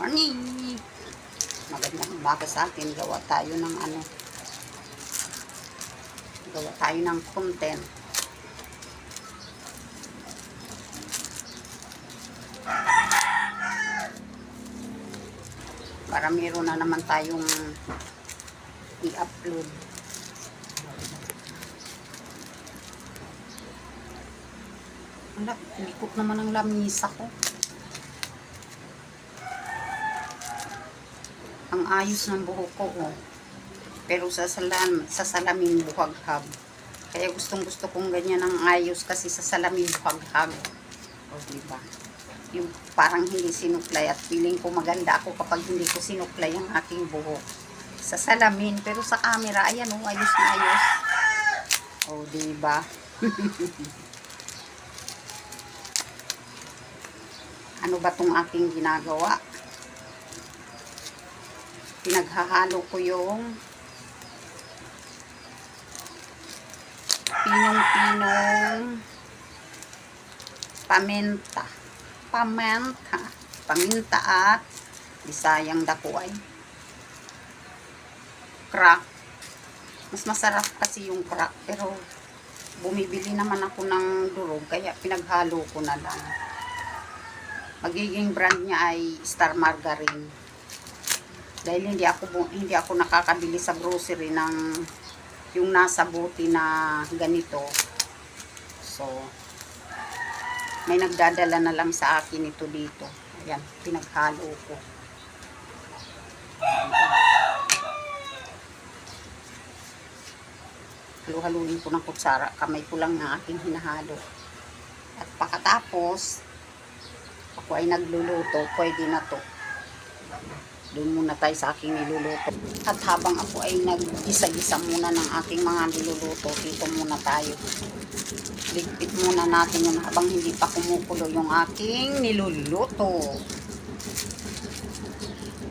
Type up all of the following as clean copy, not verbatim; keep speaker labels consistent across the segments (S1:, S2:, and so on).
S1: Morning! Magandang umaga sa atin. Gawa tayo ng gawa tayo ng content. Para meron na naman tayong i-upload. Wala, likot naman ang lamisa ko. Ang ayos ng buhok ko, oh. Pero sa salamin buhaghag. Kaya gustong-gusto kong ganyan ang ayos kasi sa salamin buhaghag. O, diba? Yung parang hindi sinuklay at feeling ko maganda ako kapag hindi ko sinuklay ang aking buhok. Sa salamin, pero sa camera, ayan, oh, ayos na ayos. O, diba? Ano ba tong aking ginagawa? Pinaghahalo ko yung pinong-pinong paminta at Bisayang dakuay, crack. Mas masarap kasi yung crack, pero bumibili naman ako ng durog kaya pinaghalo ko na lang. Magiging brand niya ay Star Margarine. Dahil hindi ako nakakabili sa grocery ng yung nasa bote na ganito. So, may nagdadala na lang sa akin ito dito. Ayan, pinaghalo ko. Halu-haluin ko ng kutsara. Kamay ko lang na aking hinahalo. At pagkatapos, ako ay nagluluto, pwede na to. Doon muna tayo sa aking niluluto. At habang ako ay nag-gisa-gisa muna ng aking mga niluluto, dito muna tayo. Ligpit muna natin yun habang hindi pa kumukulo yung aking niluluto.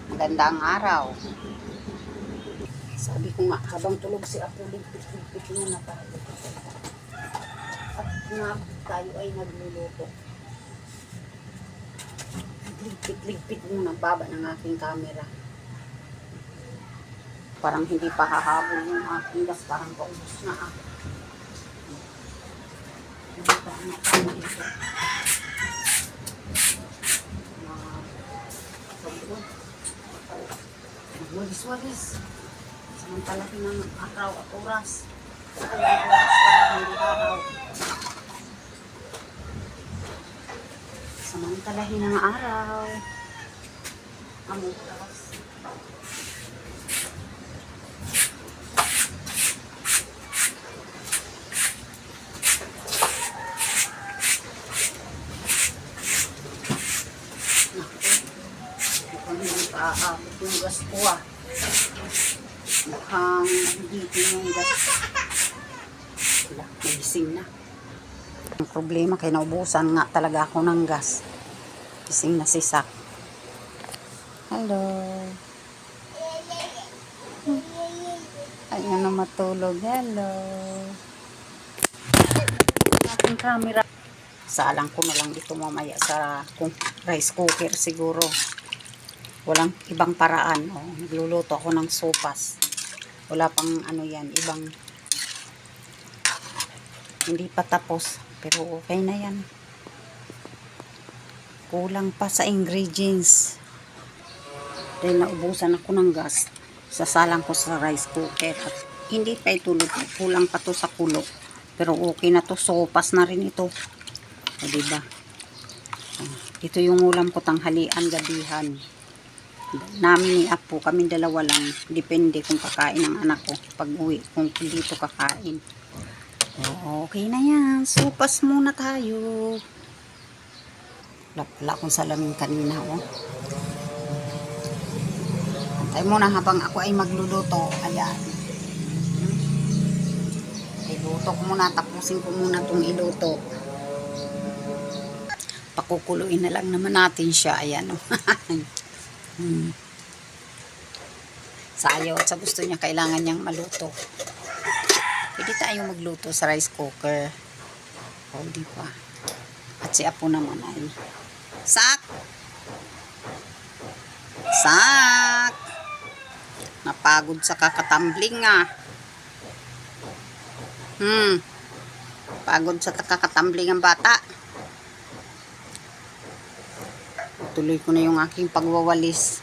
S1: Magandang araw. Sabi ko nga, habang tulog si Apo, ligpit muna tayo. At nga tayo ay nagluluto. Ligpit muna baba ng aking camera. Parang hindi pa hahabol yung aking gas, parang paubos na ako. Magwalis-walis. Samantalahin ng araw at oras. Kaya oras para hindi araw. Samantalahin ng araw. Ang oras. Mukhang hindi pa aabot yung gas ko, ah. Mukhang dito yung gas. Wala, nagising na. Ang problema kaya naubusan nga talaga ako ng gas. Gising na si Sak. Hello. Ayun na matulog. Hello. Ating camera. Salang ko na lang ito mamaya sa rice cooker siguro. Walang ibang paraan. Oh, nagluluto ako ng sopas. Wala pang yan, ibang hindi pa tapos. Pero okay na yan. Kulang pa sa ingredients. Dahil naubusan ako ng gas. Sasalang ko sa rice cooker. At hindi pa ito luto. Kulang pa to sa kulo. Pero okay na to. Sopas na rin ito. O, diba? Ito yung ulam ko tanghalian, gabihan. Namin ni Apo. Kaming dalawa lang. Depende kung kakain ng anak ko. Pag uwi. Kung dito kakain. Okay na yan. Sopas muna tayo. Wala akong salamin kanina, oh. Antay muna habang ako ay magluluto. Ayan. Iluto ko muna. Tapusin ko muna itong iluto. Pakukuluin na lang naman natin siya. Ayan, oh. Sa ayaw at sa gusto niya, kailangan niyang maluto. Pwede tayo magluto sa rice cooker. O, di ba? At si Apo naman ay Sak! Sak! Napagod sa kakatambling ah. Pagod sa kakatambling ang bata. Tuloy ko na yung aking pagwawalis.